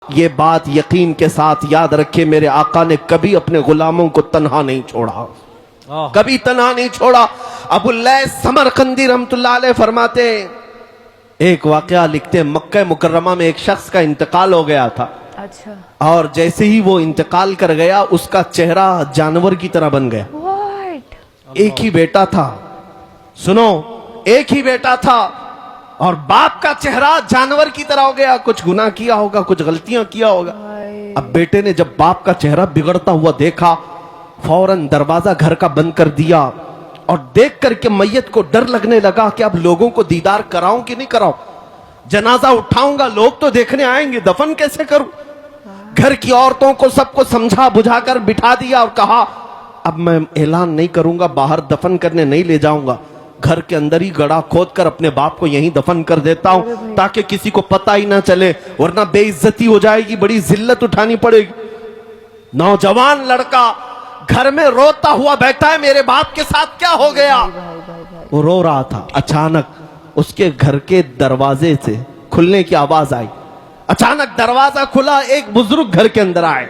ये बात यकीन के साथ याद रखे, मेरे आका ने कभी अपने गुलामों को तन्हा नहीं छोड़ा, कभी तन्हा नहीं छोड़ा। अबुल्लैस समरकंदी रहमतुल्लाह अलैह फरमाते, एक वाकया लिखते, मक्का मुकर्रमा में एक शख्स का इंतकाल हो गया था। अच्छा। और जैसे ही वो इंतकाल कर गया उसका चेहरा जानवर की तरह बन गया। एक ही बेटा था, सुनो, एक ही बेटा था और बाप का चेहरा जानवर की तरह हो गया। कुछ गुनाह किया होगा, कुछ गलतियां किया होगा। अब बेटे ने जब बाप का चेहरा बिगड़ता हुआ देखा, फौरन दरवाजा घर का बंद कर दिया और देख करके मैयत को डर लगने लगा कि अब लोगों को दीदार कराऊं कि नहीं कराऊं, जनाजा उठाऊंगा, लोग तो देखने आएंगे, दफन कैसे करूं। घर की औरतों को सबको समझा बुझाकर बिठा दिया और कहा अब मैं ऐलान नहीं करूंगा, बाहर दफन करने नहीं ले जाऊंगा, घर के अंदर ही गड़ा खोद कर अपने बाप को यहीं दफन कर देता हूं ताकि किसी को पता ही ना चले, वरना बेइज्जती हो जाएगी, बड़ी जिल्लत उठानी पड़ेगी। नौजवान लड़का घर में रोता हुआ बैठा है, मेरे बाप के साथ क्या हो गया। वो रो रहा था, अचानक उसके घर के दरवाजे से खुलने की आवाज आई। अचानक दरवाजा खुला, एक बुजुर्ग घर के अंदर आए।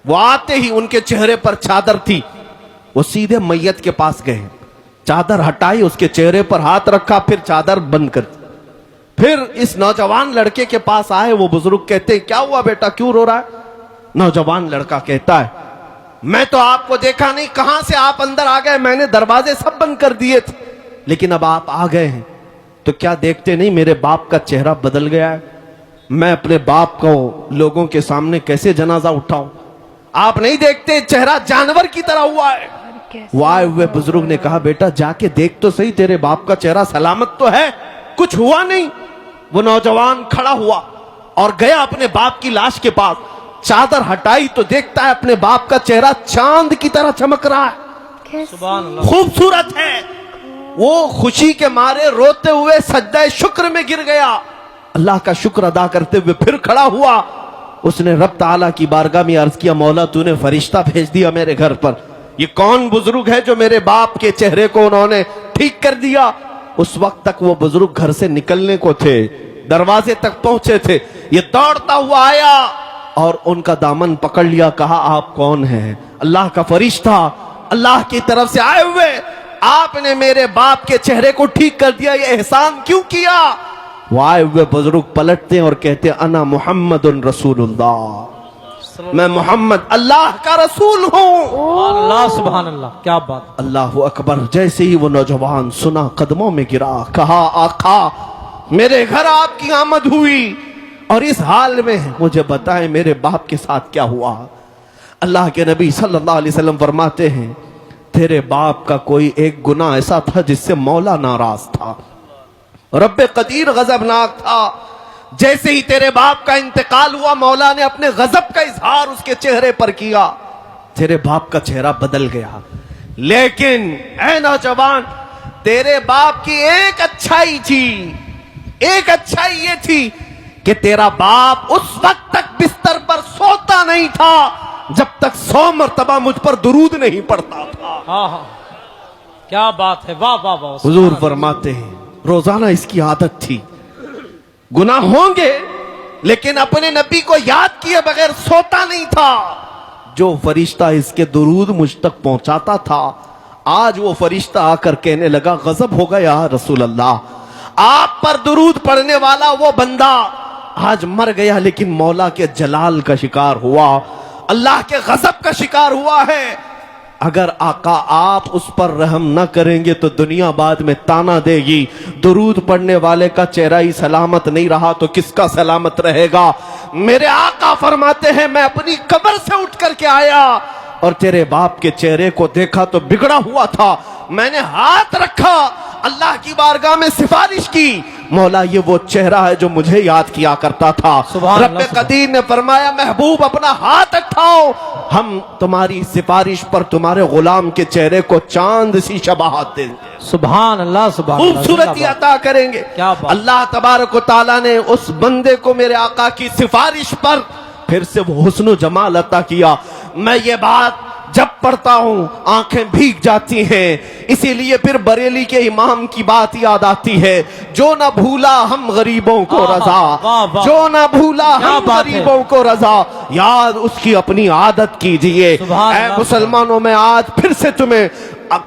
वो आते ही उनके चेहरे पर चादर थी, वो सीधे मैयत के पास गए, चादर हटाई, उसके चेहरे पर हाथ रखा, फिर चादर बंद कर दी। फिर इस नौजवान लड़के के पास आए। वो बुजुर्ग कहते, क्या हुआ बेटा, क्यों रो रहा है। नौजवान लड़का कहता है, मैं तो आपको देखा नहीं, कहां से आप अंदर आ गए, मैंने दरवाजे सब बंद कर दिए थे, लेकिन अब आप आ गए हैं तो क्या देखते नहीं मेरे बाप का चेहरा बदल गया है। मैं अपने बाप को लोगों के सामने कैसे जनाजा उठाऊं, आप नहीं देखते चेहरा जानवर की तरह हुआ है। वाए हुए बुजुर्ग ने कहा, बेटा जाके देख तो सही, तेरे बाप का चेहरा सलामत तो है, कुछ हुआ नहीं। वो नौजवान खड़ा हुआ और गया अपने बाप की लाश के पास, चादर हटाई तो देखता है अपने बाप का चेहरा चांद की तरह चमक रहा है, खूबसूरत है। वो खुशी के मारे रोते हुए सज्जा शुक्र में गिर गया, अल्लाह का शुक्र अदा करते हुए फिर खड़ा हुआ। उसने रब ताला की बारगाह में अर्ज किया, मौला तूने फरिश्ता भेज दिया मेरे घर पर, ये कौन बुजुर्ग है जो मेरे बाप के चेहरे को उन्होंने ठीक कर दिया। उस वक्त तक वो बुजुर्ग घर से निकलने को थे, दरवाजे तक पहुंचे थे, ये दौड़ता हुआ आया और उनका दामन पकड़ लिया, कहा आप कौन हैं। अल्लाह का फरिश्ता, अल्लाह की तरफ से आए हुए, आपने मेरे बाप के चेहरे को ठीक कर दिया, ये एहसान क्यों किया। वो आए हुए बुजुर्ग पलटते हैं और कहते, अना मुहम्मदुन रसूलुल्लाह, मैं मोहम्मद अल्लाह का रसूल हूँ। अल्लाह सुभान अल्लाह, क्या बात, अल्लाह अकबर। जैसे ही वो नौजवान सुना, कदमों में गिरा, कहा आका मेरे घर आपकी आमद हुई और इस हाल में मुझे बताएं मेरे बाप के साथ क्या हुआ। अल्लाह के नबी सल्लल्लाहु अलैहि वसल्लम फरमाते हैं, तेरे बाप का कोई एक गुनाह ऐसा था जिससे मौला नाराज था, रब्बे कदीर गजबनाक था। जैसे ही तेरे बाप का इंतकाल हुआ, मौला ने अपने गजब का इजहार उसके चेहरे पर किया, तेरे बाप का चेहरा बदल गया। लेकिन ऐ नौजवान, तेरे बाप की एक अच्छाई थी, एक अच्छाई ये थी कि तेरा बाप उस वक्त तक बिस्तर पर सोता नहीं था जब तक 100 मरतबा मुझ पर दुरूद नहीं पड़ता था। हाँ, क्या बात है, वाह वाह वाह। हुजूर फरमाते हैं रोजाना इसकी आदत थी, गुनाह होंगे लेकिन अपने नबी को याद किए बगैर सोता नहीं था। जो फरिश्ता इसके दुरूद मुझ तक पहुंचाता था, आज वो फरिश्ता आकर कहने लगा, गजब हो गया रसूल अल्लाह, आप पर दुरूद पढ़ने वाला वो बंदा आज मर गया लेकिन मौला के जलाल का शिकार हुआ, अल्लाह के गजब का शिकार हुआ है। अगर आका आप उस पर रहम न करेंगे तो दुनिया बाद में ताना देगी, दुरूद पढ़ने वाले का चेहरा ही सलामत नहीं रहा तो किसका सलामत रहेगा। मेरे आका फरमाते हैं, मैं अपनी कब्र से उठ करके आया और तेरे बाप के चेहरे को देखा तो बिगड़ा हुआ था, मैंने हाथ रखा, अल्लाह की बारगाह में सिफारिश की, मौला ये वो चेहरा है जो मुझे याद किया करता था। रब्बे कदीर ने फरमाया, महबूब अपना हाथ उठाओ, हम तुम्हारी सिफारिश पर तुम्हारे गुलाम के चेहरे को चांद सी शबाहत देंगे, सुभान अल्लाह, सुभान खूबसूरती अता करेंगे। अल्लाह तबारक व तआला ने उस बंदे को मेरे आका की सिफारिश पर फिर से वो हुस्न जमाल अता किया। मैं ये बात जब पढ़ता हूं आंखें भीग जाती हैं। इसीलिए फिर बरेली के इमाम की बात याद आती है, जो ना भूला हम गरीबों को रजा, वाह, वाह। जो ना भूला क्या हम बात है। गरीबों को रजा, याद उसकी अपनी आदत कीजिए। सुभान ऐ अल्लाह। मुसलमानों, में आज फिर से तुम्हें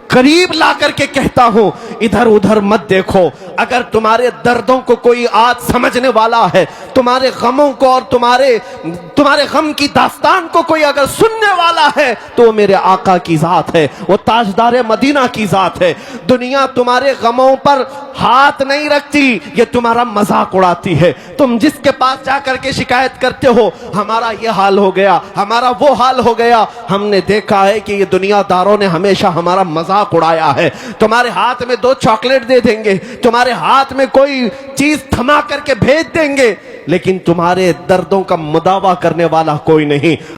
करीब ला करके कहता हूं, इधर उधर मत देखो। अगर तुम्हारे दर्दों को कोई आज समझने वाला है, तुम्हारे गमों को और तुम्हारे गम की दास्तान को कोई अगर सुनने वाला है, तो वो मेरे आका की जात है, वो ताजदार मदीना की जात है। दुनिया तुम्हारे गमों पर हाथ नहीं रखती, ये तुम्हारा मजाक उड़ाती है। तुम जिसके पास जाकर के शिकायत करते हो, हमारा ये हाल हो गया, हमारा वो हाल हो गया, हमने देखा है कि ये दुनियादारों ने हमेशा हमारा मजाक उड़ाया है। तुम्हारे हाथ में 2 चॉकलेट दे देंगे, तुम्हारे हाथ में कोई चीज थमा करके भेज देंगे, लेकिन तुम्हारे दर्दों का मुदावा करने वाला कोई नहीं।